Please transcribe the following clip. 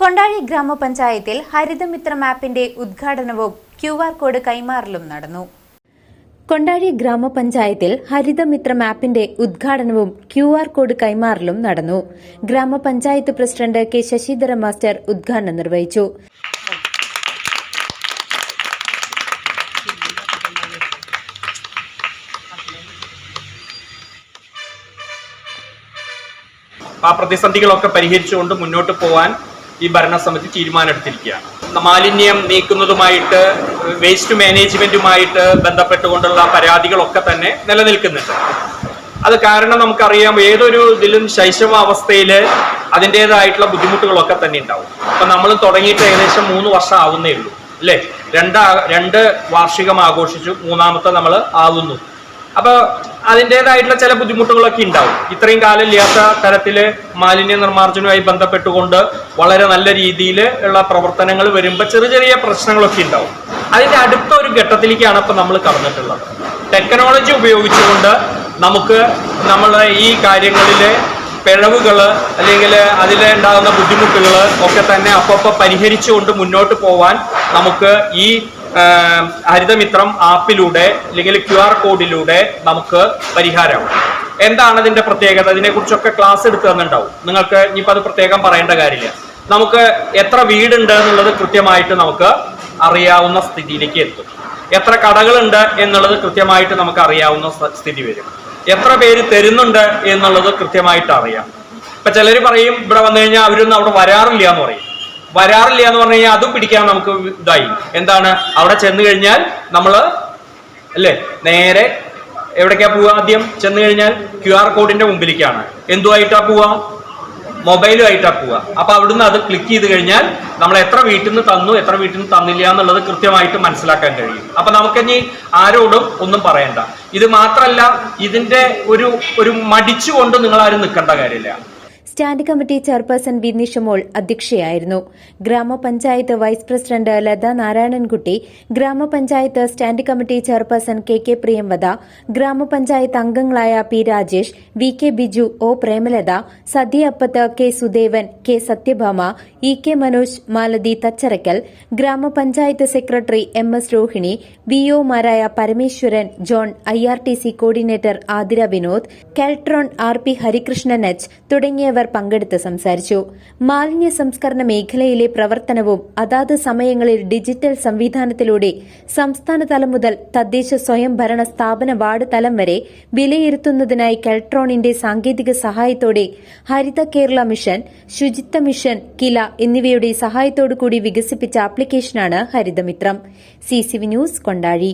കൊണ്ടാഴി ഗ്രാമപഞ്ചായത്തിൽ ഹരിതമിത്രം ആപ്പിന്റെ ഉദ്ഘാടനവും QR code കൈമാറലും നടന്നു. കൊണ്ടാഴി ഗ്രാമപഞ്ചായത്തിൽ ഹരിതമിത്രം ആപ്പിന്റെ ഉദ്ഘാടനവും QR കോഡ് കൈമാറലും നടന്നു. ഗ്രാമപഞ്ചായത്ത് പ്രസിഡന്റ് കെ ശശിധര മാസ്റ്റർ ഉദ്ഘാടനം നിർവഹിച്ചു. ആ പ്രതിസന്ധികളൊക്കെ പരിഹരിച്ചുകൊണ്ട് മുന്നോട്ട് പോകാൻ ഈ ഭരണസമിതി തീരുമാനമെടുത്തിരിക്കുകയാണ്. മാലിന്യം നീക്കുന്നതുമായിട്ട് വേസ്റ്റ് മാനേജ്മെന്റുമായിട്ട് ബന്ധപ്പെട്ടുകൊണ്ടുള്ള പരാതികളൊക്കെ തന്നെ നിലനിൽക്കുന്നുണ്ട്. അത് കാരണം നമുക്കറിയാം, ഏതൊരു ഇതിലും ശൈശവാവസ്ഥയിൽ അതിൻ്റെതായിട്ടുള്ള ബുദ്ധിമുട്ടുകളൊക്കെ തന്നെ ഉണ്ടാവും. അപ്പൊ നമ്മൾ തുടങ്ങിയിട്ട് ഏകദേശം 3 വർഷം ആവുന്നേ ഉള്ളൂ, അല്ലേ? രണ്ട് വാർഷികം ആഘോഷിച്ചു, മൂന്നാമത്തെ നമ്മൾ ആവുന്നു. അപ്പൊ അതിൻ്റെതായിട്ടുള്ള ചില ബുദ്ധിമുട്ടുകളൊക്കെ ഉണ്ടാവും. ഇത്രയും കാലം ഇല്ലാത്ത തരത്തില് മാലിന്യ നിർമ്മാർജ്ജനവുമായി ബന്ധപ്പെട്ടുകൊണ്ട് വളരെ നല്ല രീതിയിൽ ഉള്ള പ്രവർത്തനങ്ങൾ വരുമ്പോൾ ചെറിയ പ്രശ്നങ്ങളൊക്കെ ഉണ്ടാവും. അതിന്റെ അടുത്ത ഒരു ഘട്ടത്തിലേക്കാണ് ഇപ്പൊ നമ്മൾ കടന്നിട്ടുള്ളത്. ടെക്നോളജി ഉപയോഗിച്ചുകൊണ്ട് നമുക്ക് നമ്മളെ ഈ കാര്യങ്ങളിലെ പിഴവുകൾ അല്ലെങ്കിൽ അതിലുണ്ടാകുന്ന ബുദ്ധിമുട്ടുകൾ ഒക്കെ തന്നെ അപ്പോൾ പരിഹരിച്ചുകൊണ്ട് മുന്നോട്ട് പോവാൻ നമുക്ക് ഈ ഹരിതമിത്രം ആപ്പിലൂടെ അല്ലെങ്കിൽ QR കോഡിലൂടെ നമുക്ക് പരിഹാരമാവും. എന്താണ് അതിന്റെ പ്രത്യേകത? ഇതിനെക്കുറിച്ചൊക്കെ ക്ലാസ് എടുത്ത് തന്നിട്ടുണ്ടാവും നിങ്ങൾക്ക്. ഇനിയിപ്പോൾ അത് പ്രത്യേകം പറയേണ്ട കാര്യമില്ല. നമുക്ക് എത്ര വീടുണ്ട് എന്നുള്ളത് കൃത്യമായിട്ട് നമുക്ക് അറിയാവുന്ന സ്ഥിതിയിലേക്ക് എത്തും. എത്ര കടകളുണ്ട് എന്നുള്ളത് കൃത്യമായിട്ട് നമുക്ക് അറിയാവുന്ന സ്ഥിതി വരും. എത്ര പേര് തരുന്നുണ്ട് എന്നുള്ളത് കൃത്യമായിട്ട് അറിയാം. ഇപ്പൊ ചിലർ പറയും, ഇവിടെ വന്നു കഴിഞ്ഞാൽ അവരൊന്നും അവിടെ വരാറില്ല എന്ന് പറയും. വരാറില്ല എന്ന് പറഞ്ഞു കഴിഞ്ഞാൽ അതും പിടിക്കാൻ നമുക്ക് ഇതായി. എന്താണ്, അവിടെ ചെന്ന് കഴിഞ്ഞാൽ നമ്മള് അല്ലേ നേരെ എവിടേക്കാ പോവുക? ആദ്യം ചെന്ന് കഴിഞ്ഞാൽ QR കോഡിന്റെ മുമ്പിലേക്കാണ്. എന്തുമായിട്ടാ പോവുക? മൊബൈലുമായിട്ടാ പോവുക. അപ്പൊ അവിടുന്ന് അത് ക്ലിക്ക് ചെയ്ത് കഴിഞ്ഞാൽ നമ്മൾ എത്ര വീട്ടിൽ നിന്ന് തന്നു, എത്ര വീട്ടിൽ നിന്ന് തന്നില്ല എന്നുള്ളത് കൃത്യമായിട്ട് മനസ്സിലാക്കാൻ കഴിയും. അപ്പൊ നമുക്കിനി ആരോടും ഒന്നും പറയണ്ട. ഇത് മാത്രമല്ല, ഇതിന്റെ ഒരു മടിച്ചുകൊണ്ട് നിങ്ങൾ ആരും നിൽക്കേണ്ട കാര്യമില്ല. Standing committee chairperson V Nishamol അധ്യക്ഷയായിരുന്നു. ഗ്രാമപഞ്ചായത്ത് വൈസ് പ്രസിഡന്റ് ലത നാരായണൻകുട്ടി, ഗ്രാമപഞ്ചായത്ത് standing committee chairperson K Priyamvada, ഗ്രാമപഞ്ചായത്ത് അംഗങ്ങളായ P Rajesh, VK Biju, O Premalatha, Sadya Appath, K Sudevan, K Sathyabhama, EK Manoj, Malathi Thacharakkal, ഗ്രാമപഞ്ചായത്ത് സെക്രട്ടറി MS രോഹിണി, VO മാരായ Parameswaran, John, IRTC coordinator Athira Vinod, Keltron RP Harikrishnan H തുടങ്ങിയവർ പങ്കെടുത്ത് സംസാരിച്ചു. മാലിന്യ സംസ്കരണ മേഖലയിലെ പ്രവർത്തനവും അതാത് സമയങ്ങളിൽ ഡിജിറ്റൽ സംവിധാനത്തിലൂടെ സംസ്ഥാന തലം മുതൽ തദ്ദേശ സ്വയംഭരണ സ്ഥാപന വാർഡ് തലം വരെ വിലയിരുത്തുന്നതിനായി കെൽട്രോണിന്റെ സാങ്കേതിക സഹായത്തോടെ ഹരിത കേരള മിഷൻ, ശുചിത്വ മിഷൻ, കില എന്നിവയുടെ സഹായത്തോടുകൂടി വികസിപ്പിച്ച ആപ്ലിക്കേഷനാണ് ഹരിതമിത്രം. CCV news, Kondazhy.